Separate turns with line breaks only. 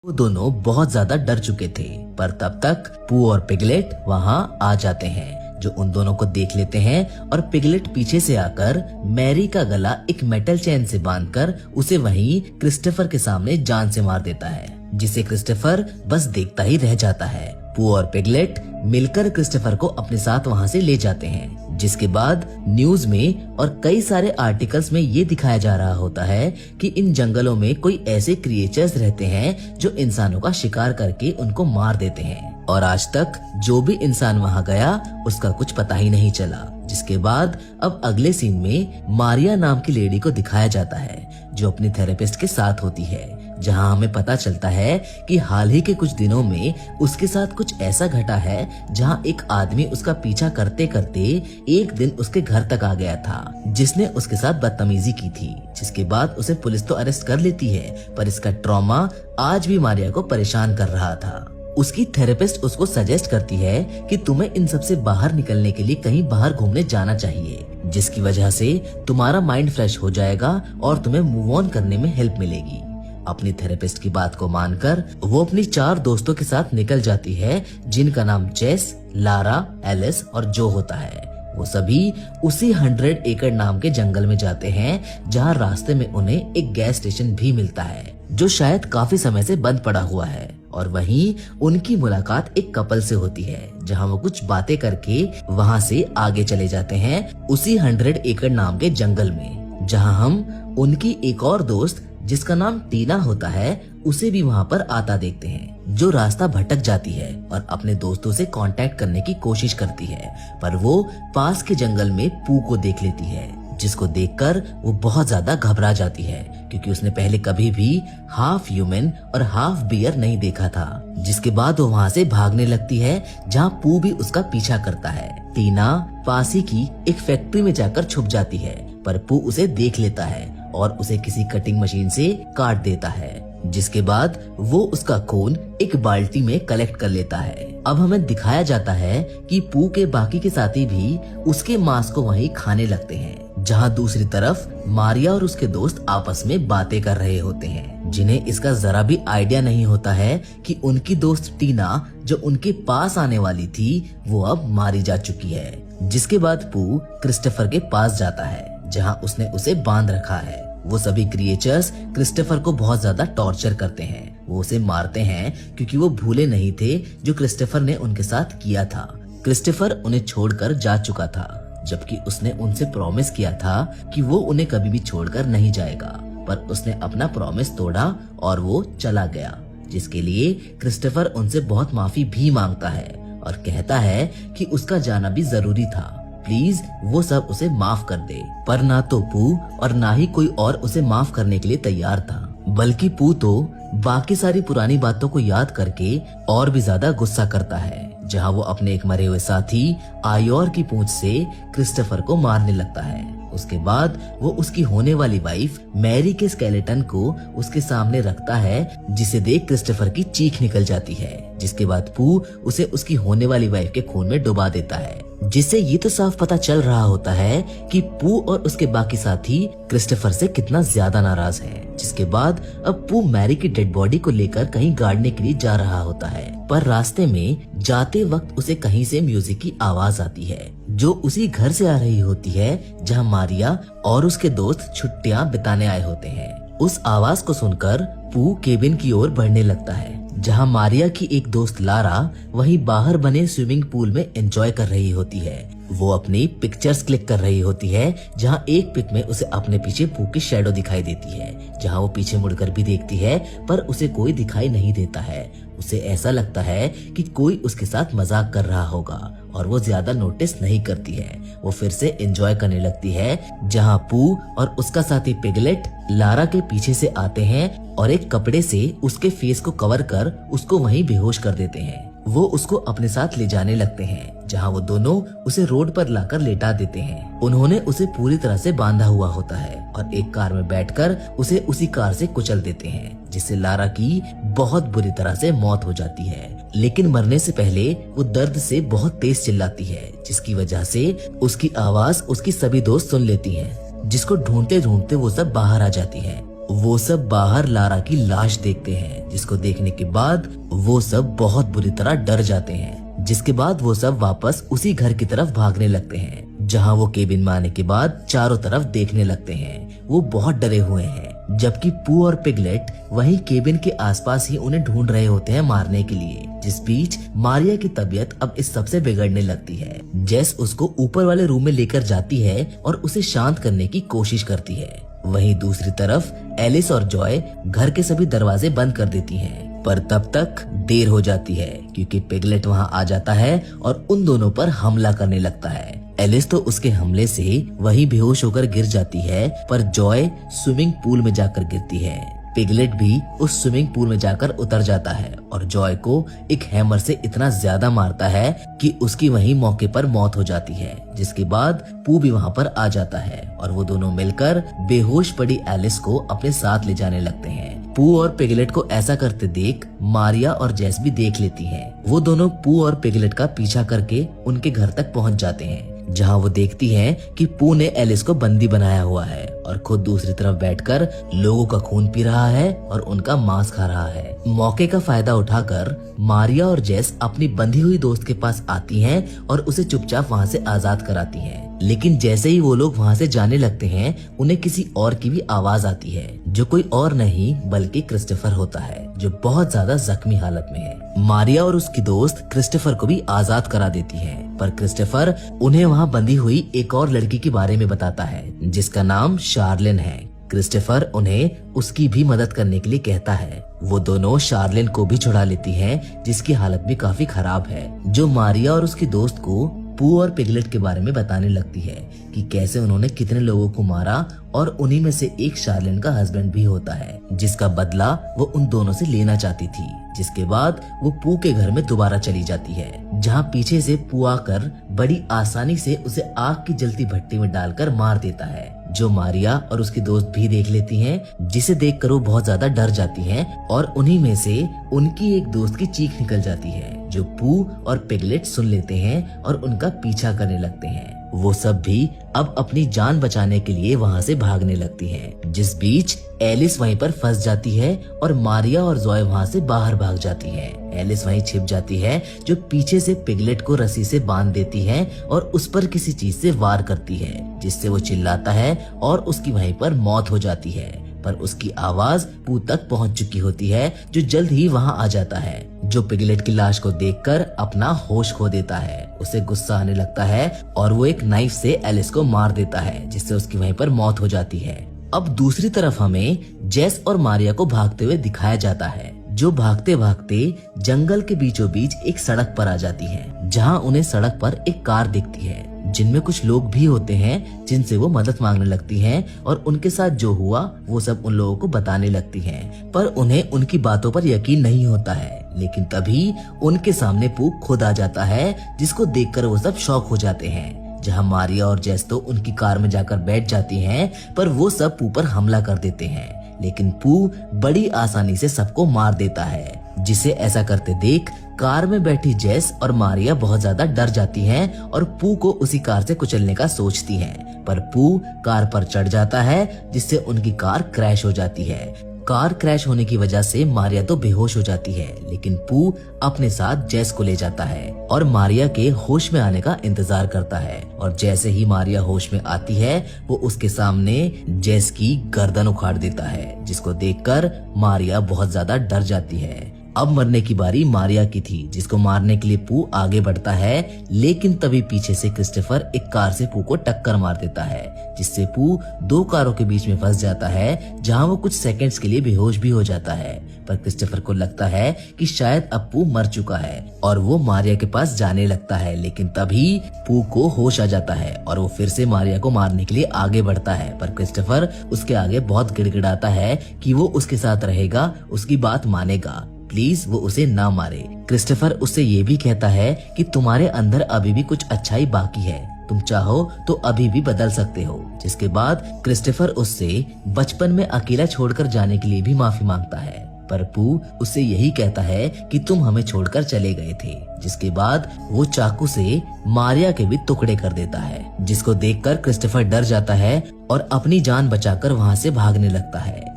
वो दोनों बहुत ज्यादा डर चुके थे, पर तब तक पू और पिगलेट वहाँ आ जाते हैं, जो उन दोनों को देख लेते हैं। और पिगलेट पीछे से आकर मैरी का गला एक मेटल चेन से बांधकर उसे वहीं क्रिस्टोफर के सामने जान से मार देता है, जिसे क्रिस्टोफर बस देखता ही रह जाता है। पू और पिगलेट मिलकर क्रिस्टोफर को अपने साथ वहाँ से ले जाते हैं, जिसके बाद न्यूज में और कई सारे आर्टिकल्स में ये दिखाया जा रहा होता है कि इन जंगलों में कोई ऐसे क्रिएचर्स रहते हैं जो इंसानों का शिकार करके उनको मार देते हैं, और आज तक जो भी इंसान वहाँ गया उसका कुछ पता ही नहीं चला। जिसके बाद अब अगले सीन में मारिया नाम की लेडी को दिखाया जाता है, जो अपनी थेरेपिस्ट के साथ होती है, जहां हमें पता चलता है कि हाल ही के कुछ दिनों में उसके साथ कुछ ऐसा घटा है, जहां एक आदमी उसका पीछा करते करते एक दिन उसके घर तक आ गया था, जिसने उसके साथ बदतमीजी की थी। जिसके बाद उसे पुलिस तो अरेस्ट कर लेती है, पर इसका ट्रॉमा आज भी मारिया को परेशान कर रहा था। उसकी थेरेपिस्ट उसको सजेस्ट करती है कि तुम्हें इन सब से बाहर निकलने के लिए कहीं बाहर घूमने जाना चाहिए, जिसकी वजह से तुम्हारा माइंड फ्रेश हो जाएगा और तुम्हें मूव ऑन करने में हेल्प मिलेगी। अपनी थेरेपिस्ट की बात को मानकर वो अपनी 4 दोस्तों के साथ निकल जाती है, जिनका नाम जेस, लारा, एलिस और जो होता है। वो सभी उसी 100 एकड़ नाम के जंगल में जाते हैं, जहाँ रास्ते में उन्हें एक गैस स्टेशन भी मिलता है, जो शायद काफी समय से बंद पड़ा हुआ है। और वहीं उनकी मुलाकात एक कपल से होती है, जहां वो कुछ बातें करके वहां से आगे चले जाते हैं उसी 100 एकड़ नाम के जंगल में, जहां हम उनकी एक और दोस्त जिसका नाम टीना होता है उसे भी वहां पर आता देखते हैं, जो रास्ता भटक जाती है और अपने दोस्तों से कांटेक्ट करने की कोशिश करती है, पर वो पास के जंगल में पू को देख लेती है, जिसको देखकर वो बहुत ज्यादा घबरा जाती है, क्योंकि उसने पहले कभी भी हाफ ह्यूमन और हाफ बियर नहीं देखा था। जिसके बाद वो वहाँ से भागने लगती है, जहाँ पू भी उसका पीछा करता है। टीना पास ही की एक फैक्ट्री में जाकर छुप जाती है, पर पू उसे देख लेता है और उसे किसी कटिंग मशीन से काट देता है, जिसके बाद वो उसका खून एक बाल्टी में कलेक्ट कर लेता है। अब हमें दिखाया जाता है कि पू के बाकी के साथी भी उसके मांस को वहीं खाने लगते हैं, जहां दूसरी तरफ मारिया और उसके दोस्त आपस में बातें कर रहे होते हैं, जिन्हें इसका जरा भी आइडिया नहीं होता है कि उनकी दोस्त टीना, जो उनके पास आने वाली थी, वो अब मारी जा चुकी है। जिसके बाद पू क्रिस्टोफर के पास जाता है, जहां उसने उसे बांध रखा है। वो सभी क्रिएचर्स क्रिस्टोफर को बहुत ज्यादा टॉर्चर करते हैं। वो उसे मारते हैं क्योंकि वो भूले नहीं थे जो क्रिस्टोफर ने उनके साथ किया था। क्रिस्टोफर उन्हें छोड़कर जा चुका था, जबकि उसने उनसे प्रॉमिस किया था कि वो उन्हें कभी भी छोड़कर नहीं जाएगा, पर उसने अपना प्रॉमिस तोड़ा और वो चला गया, जिसके लिए क्रिस्टोफर उनसे बहुत माफी भी मांगता है और कहता है कि उसका जाना भी जरूरी था, प्लीज वो सब उसे माफ कर दे। पर ना तो पू और ना ही कोई और उसे माफ करने के लिए तैयार था, बल्कि पू तो बाकी सारी पुरानी बातों को याद करके और भी ज्यादा गुस्सा करता है, जहां वो अपने एक मरे हुए साथी आयोर की पूंछ से क्रिस्टोफर को मारने लगता है। उसके बाद वो उसकी होने वाली वाइफ मैरी के स्केलेटन को उसके सामने रखता है, जिसे देख क्रिस्टोफर की चीख निकल जाती है। जिसके बाद पू उसे उसकी होने वाली वाइफ के खून में डुबा देता है, जिससे ये तो साफ पता चल रहा होता है कि पू और उसके बाकी साथी क्रिस्टोफर से कितना ज्यादा नाराज हैं। जिसके बाद अब पू मैरी की डेड बॉडी को लेकर कहीं गाड़ने के लिए जा रहा होता है, पर रास्ते में जाते वक्त उसे कहीं से म्यूजिक की आवाज आती है, जो उसी घर से आ रही होती है जहां मारिया और उसके दोस्त छुट्टियां बिताने आए होते हैं। उस आवाज को सुनकर पू केबिन की ओर बढ़ने लगता है, जहां मारिया की एक दोस्त लारा वहीं बाहर बने स्विमिंग पूल में एंजॉय कर रही होती है। वो अपनी पिक्चर्स क्लिक कर रही होती है, जहां एक पिक में उसे अपने पीछे पू की शैडो दिखाई देती है, जहां वो पीछे मुड़कर भी देखती है, पर उसे कोई दिखाई नहीं देता है। उसे ऐसा लगता है कि कोई उसके साथ मजाक कर रहा होगा और वो ज्यादा नोटिस नहीं करती है। वो फिर से एंजॉय करने लगती है, जहां पू और उसका साथी पिगलेट लारा के पीछे से आते हैं और एक कपड़े से उसके फेस को कवर कर उसको वहीं बेहोश कर देते हैं। वो उसको अपने साथ ले जाने लगते हैं, जहां वो दोनों उसे रोड पर लाकर लेटा देते हैं। उन्होंने उसे पूरी तरह से बांधा हुआ होता है और एक कार में बैठकर उसे उसी कार से कुचल देते हैं, जिससे लारा की बहुत बुरी तरह से मौत हो जाती है। लेकिन मरने से पहले वो दर्द से बहुत तेज चिल्लाती है, जिसकी वजह से उसकी आवाज उसकी सभी दोस्त सुन लेती हैं, जिसको ढूंढते ढूंढते वो सब बाहर आ जाती है वो सब बाहर लारा की लाश देखते हैं, जिसको देखने के बाद वो सब बहुत बुरी तरह डर जाते हैं। जिसके बाद वो सब वापस उसी घर की तरफ भागने लगते हैं जहां वो केबिन में आने के बाद चारों तरफ देखने लगते हैं। वो बहुत डरे हुए हैं, जबकि पू और पिगलेट वहीं केबिन के आसपास ही उन्हें ढूंढ रहे होते हैं मारने के लिए। जिस बीच मारिया की तबीयत अब इस सबसे बिगड़ने लगती है। जेस उसको ऊपर वाले रूम में लेकर जाती है और उसे शांत करने की कोशिश करती है। वहीं दूसरी तरफ एलिस और जॉय घर के सभी दरवाजे बंद कर देती हैं, पर तब तक देर हो जाती है क्योंकि पिगलेट वहां आ जाता है और उन दोनों पर हमला करने लगता है। एलिस तो उसके हमले से वहीं बेहोश होकर गिर जाती है, पर जॉय स्विमिंग पूल में जाकर गिरती है। पिगलेट भी उस स्विमिंग पूल में जाकर उतर जाता है और जॉय को एक हैमर से इतना ज्यादा मारता है कि उसकी वहीं मौके पर मौत हो जाती है। जिसके बाद पू भी वहां पर आ जाता है और वो दोनों मिलकर बेहोश पड़ी एलिस को अपने साथ ले जाने लगते हैं। पू और पिगलेट को ऐसा करते देख मारिया और जेस भी देख लेती हैं। वो दोनों पू और पिगलेट का पीछा करके उनके घर तक पहुंच जाते हैं, जहां वो देखती हैं कि पू ने एलिस को बंदी बनाया हुआ है और खुद दूसरी तरफ बैठकर लोगों का खून पी रहा है और उनका मांस खा रहा है। मौके का फायदा उठाकर मारिया और जेस अपनी बंधी हुई दोस्त के पास आती हैं और उसे चुपचाप वहां से आजाद कराती हैं। लेकिन जैसे ही वो लोग वहां से जाने लगते हैं, उन्हें किसी और की भी आवाज आती है, जो कोई और नहीं बल्कि क्रिस्टोफर होता है, जो बहुत ज्यादा जख्मी हालत में है। मारिया और उसकी दोस्त क्रिस्टोफर को भी आजाद करा देती है, पर क्रिस्टोफर उन्हें वहां बंधी हुई एक और लड़की के बारे में बताता है जिसका नाम शार्लिन है। क्रिस्टोफर उन्हें उसकी भी मदद करने के लिए कहता है। वो दोनों शार्लिन को भी छुड़ा लेती हैं, जिसकी हालत भी काफी खराब है, जो मारिया और उसकी दोस्त को पू और पिगलेट के बारे में बताने लगती है कि कैसे उन्होंने कितने लोगों को मारा और उन्हीं में से एक शार्लिन का हस्बैंड भी होता है, जिसका बदला वो उन दोनों से लेना चाहती थी। जिसके बाद वो पू के घर में दोबारा चली जाती है, जहाँ पीछे से पू आकर बड़ी आसानी से उसे आग की जलती भट्टी में डालकर मार देता है, जो मारिया और उसकी दोस्त भी देख लेती हैं, जिसे देखकर वो बहुत ज्यादा डर जाती हैं और उन्हीं में से उनकी एक दोस्त की चीख निकल जाती है, जो पू और पिगलेट सुन लेते हैं और उनका पीछा करने लगते हैं। वो सब भी अब अपनी जान बचाने के लिए वहां से भागने लगती हैं। जिस बीच एलिस वहीं पर फंस जाती है और मारिया और जॉय वहां से बाहर भाग जाती है। एलिस वहीं छिप जाती है, जो पीछे से पिगलेट को रस्सी से बांध देती है और उस पर किसी चीज से वार करती है, जिससे वो चिल्लाता है और उसकी वहीं पर मौत हो जाती है। पर उसकी आवाज पू तक पहुंच चुकी होती है, जो जल्द ही वहां आ जाता है, जो पिगलेट की लाश को देखकर अपना होश खो देता है। उसे गुस्सा आने लगता है और वो एक नाइफ से एलिस को मार देता है, जिससे उसकी वहीं पर मौत हो जाती है। अब दूसरी तरफ हमें जेस और मारिया को भागते हुए दिखाया जाता है, जो भागते भागते जंगल के बीचों बीच एक सड़क पर आ जाती है, जहां उन्हें सड़क पर एक कार दिखती है, जिनमें कुछ लोग भी होते हैं, जिनसे वो मदद मांगने लगती हैं और उनके साथ जो हुआ वो सब उन लोगों को बताने लगती हैं। पर उन्हें उनकी बातों पर यकीन नहीं होता है। लेकिन तभी उनके सामने पू खुद आ जाता है, जिसको देखकर वो सब शॉक हो जाते हैं। जहां मारिया और जेस तो उनकी कार में जाकर बैठ जाती हैं, पर वो सब पू पर हमला कर देते हैं। लेकिन पू बड़ी आसानी से सबको मार देता है, जिसे ऐसा करते देख कार में बैठी जेस और मारिया बहुत ज्यादा डर जाती हैं और पू को उसी कार से कुचलने का सोचती हैं। पर पू कार पर चढ़ जाता है, जिससे उनकी कार क्रैश हो जाती है। कार क्रैश होने की वजह से मारिया तो बेहोश हो जाती है, लेकिन पू अपने साथ जेस को ले जाता है और मारिया के होश में आने का इंतजार करता है। और जैसे ही मारिया होश में आती है, वो उसके सामने जेस की गर्दन उखाड़ देता है, जिसको देखकर मारिया बहुत ज्यादा डर जाती है। अब मरने की बारी मारिया की थी, जिसको मारने के लिए पू आगे बढ़ता है, लेकिन तभी पीछे से क्रिस्टोफर एक कार से पू को टक्कर मार देता है, जिससे पू दो कारों के बीच में फंस जाता है, जहां वो कुछ सेकंड्स के लिए बेहोश भी हो जाता है। पर क्रिस्टोफर को लगता है कि शायद अब पू मर चुका है और वो मारिया के पास जाने लगता है, लेकिन तभी पू को होश आ जाता है और वो फिर से मारिया को मारने के लिए आगे बढ़ता है। पर क्रिस्टोफर उसके आगे बहुत गिड़गिड़ाता है कि वो उसके साथ रहेगा, उसकी बात मानेगा, प्लीज वो उसे ना मारे। क्रिस्टोफर उससे ये भी कहता है कि तुम्हारे अंदर अभी भी कुछ अच्छाई बाकी है, तुम चाहो तो अभी भी बदल सकते हो। जिसके बाद क्रिस्टोफर उससे बचपन में अकेला छोड़कर जाने के लिए भी माफी मांगता है, पर पू उससे यही कहता है कि तुम हमें छोड़कर चले गए थे। जिसके बाद वो चाकू से मारिया के भी टुकड़े कर देता है, जिसको देखकर क्रिस्टोफर डर जाता है और अपनी जान बचाकर वहां से भागने लगता है।